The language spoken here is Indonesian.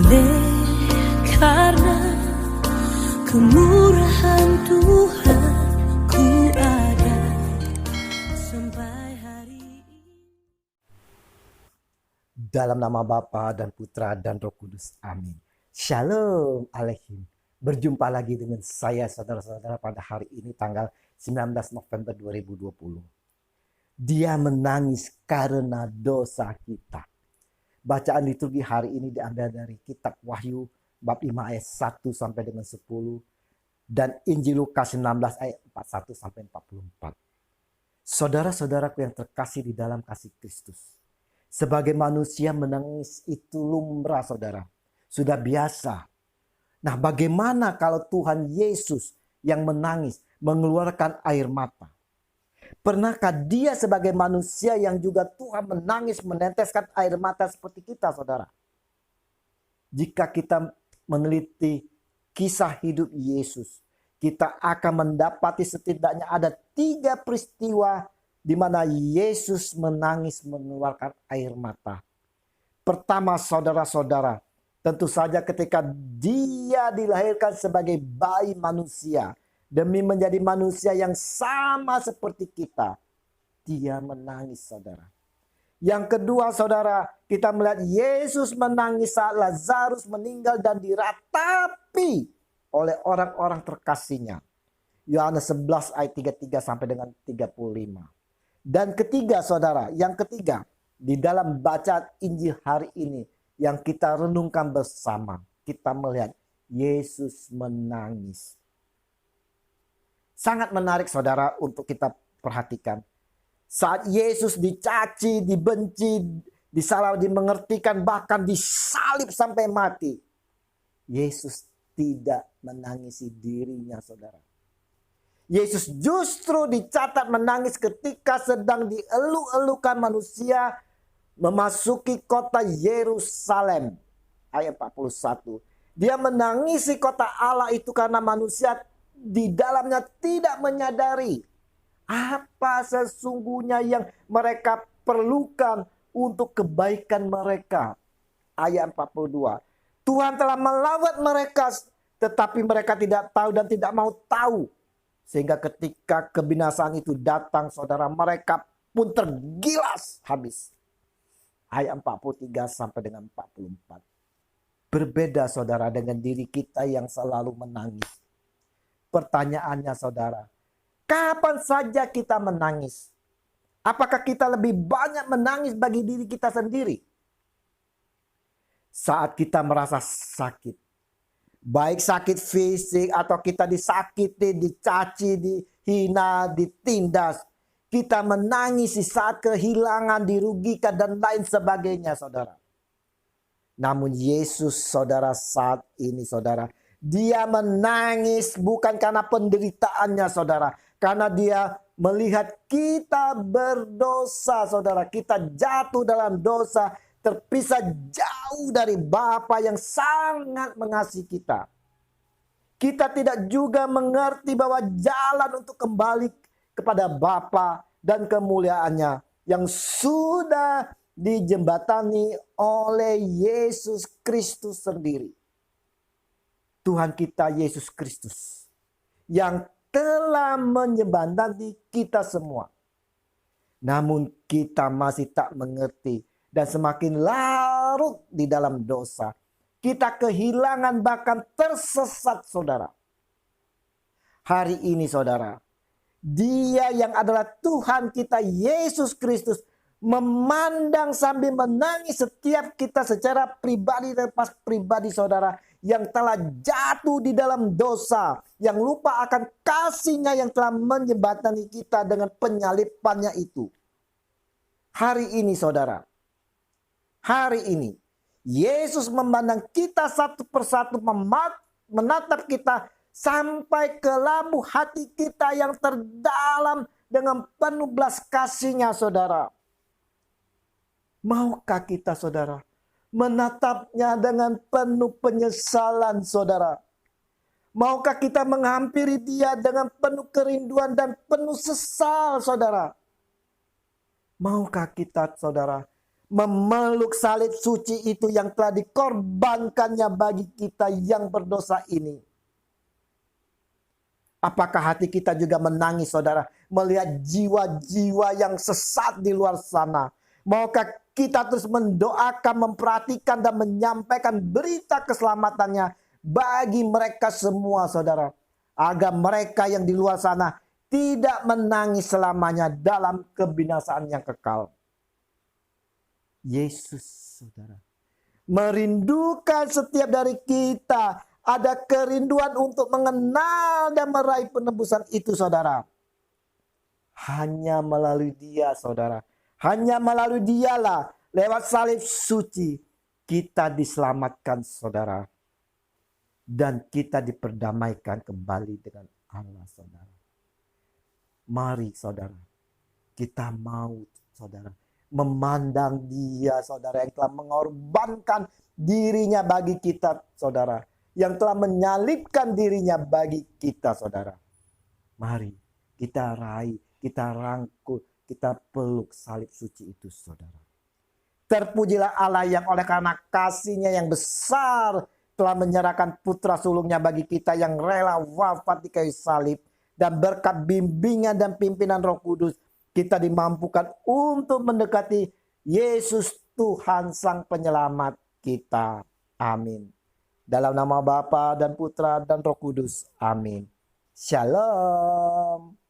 Oleh karena kemurahan Tuhan ku ada sampai hari ini. Dalam nama Bapa dan Putra dan Roh Kudus. Amin. Shalom Aleichem. Berjumpa lagi dengan saya saudara-saudara pada hari ini tanggal 19 November 2020. Dia menangis karena dosa kita. Bacaan liturgi hari ini diambil dari kitab Wahyu bab 5 ayat 1 sampai dengan 10 dan Injil Lukas 16 ayat 41 sampai 44. Saudara-saudaraku yang terkasih di dalam kasih Kristus. Sebagai manusia menangis itu lumrah saudara. Sudah biasa. Nah bagaimana kalau Tuhan Yesus yang menangis mengeluarkan air mata? Pernahkah dia sebagai manusia yang juga Tuhan menangis meneteskan air mata seperti kita saudara? Jika kita meneliti kisah hidup Yesus, kita akan mendapati setidaknya ada 3 peristiwa di mana Yesus menangis mengeluarkan air mata. Pertama saudara-saudara, tentu saja ketika dia dilahirkan sebagai bayi manusia. Demi menjadi manusia yang sama seperti kita. Dia menangis saudara. Yang kedua saudara, kita melihat Yesus menangis saat Lazarus meninggal dan diratapi oleh orang-orang terkasihnya. Yohanes 11 ayat 33 sampai dengan 35. Dan ketiga saudara, yang ketiga di dalam bacaan Injil hari ini yang kita renungkan bersama, kita melihat Yesus menangis. Sangat menarik saudara untuk kita perhatikan. Saat Yesus dicaci, dibenci, disalah dimengertikan, bahkan disalib sampai mati. Yesus tidak menangisi dirinya saudara. Yesus justru dicatat menangis ketika sedang dielu-elukan manusia memasuki kota Yerusalem. Ayat 41. Dia menangisi kota Allah itu karena manusia di dalamnya tidak menyadari apa sesungguhnya yang mereka perlukan untuk kebaikan mereka. Ayat 42. Tuhan telah melawat mereka tetapi mereka tidak tahu dan tidak mau tahu. Sehingga ketika kebinasaan itu datang saudara, mereka pun tergilas habis. Ayat 43 sampai dengan 44. Berbeda saudara dengan diri kita yang selalu menangis. Pertanyaannya saudara, kapan saja kita menangis? Apakah kita lebih banyak menangis bagi diri kita sendiri? Saat kita merasa sakit. Baik sakit fisik atau kita disakiti, dicaci, dihina, ditindas. Kita menangis saat kehilangan, dirugikan dan lain sebagainya saudara. Namun Yesus saudara saat ini saudara, dia menangis bukan karena penderitaannya saudara. Karena dia melihat kita berdosa saudara. Kita jatuh dalam dosa. Terpisah jauh dari Bapa yang sangat mengasihi kita. Kita tidak juga mengerti bahwa jalan untuk kembali kepada Bapa dan kemuliaannya. Yang sudah dijembatani oleh Yesus Kristus sendiri. Tuhan kita Yesus Kristus yang telah menyembatani kita semua. Namun kita masih tak mengerti dan semakin larut di dalam dosa. Kita kehilangan bahkan tersesat saudara. Hari ini saudara, Dia yang adalah Tuhan kita Yesus Kristus memandang sambil menangis setiap kita secara pribadi dan pas pribadi saudara yang telah jatuh di dalam dosa, yang lupa akan kasih-Nya yang telah menjembatani kita dengan penyalipannya itu. Hari ini saudara, hari ini Yesus memandang kita satu persatu, menatap kita sampai ke lambung hati kita yang terdalam dengan penuh belas kasih-Nya saudara. Maukah kita saudara menatapnya dengan penuh penyesalan saudara? Maukah kita menghampiri Dia dengan penuh kerinduan dan penuh sesal saudara? Maukah kita saudara memeluk salib suci itu yang telah dikorbankannya bagi kita yang berdosa ini. Apakah hati kita juga menangis, saudara, melihat jiwa-jiwa yang sesat di luar sana? Maukah kita terus mendoakan, memperhatikan, dan menyampaikan berita keselamatannya bagi mereka semua, saudara, agar mereka yang di luar sana tidak menangis selamanya dalam kebinasaan yang kekal. Yesus, saudara, merindukan setiap dari kita. Ada kerinduan untuk mengenal dan meraih penebusan itu, saudara. Hanya melalui Dia, saudara. Hanya melalui Dialah, lewat salib suci, kita diselamatkan, saudara. Dan kita diperdamaikan kembali dengan Allah, saudara. Mari, saudara, kita mau, saudara, memandang Dia, saudara, yang telah mengorbankan dirinya bagi kita, saudara, yang telah menyalibkan dirinya bagi kita, saudara. Mari kita raih, kita rangkul, kita peluk salib suci itu, saudara. Terpujilah Allah yang oleh karena kasih-Nya yang besar telah menyerahkan putra sulungnya bagi kita yang rela wafat di kayu salib. Dan berkat bimbingan dan pimpinan Roh Kudus, kita dimampukan untuk mendekati Yesus Tuhan Sang Penyelamat kita. Amin. Dalam nama Bapa dan Putra dan Roh Kudus. Amin. Shalom.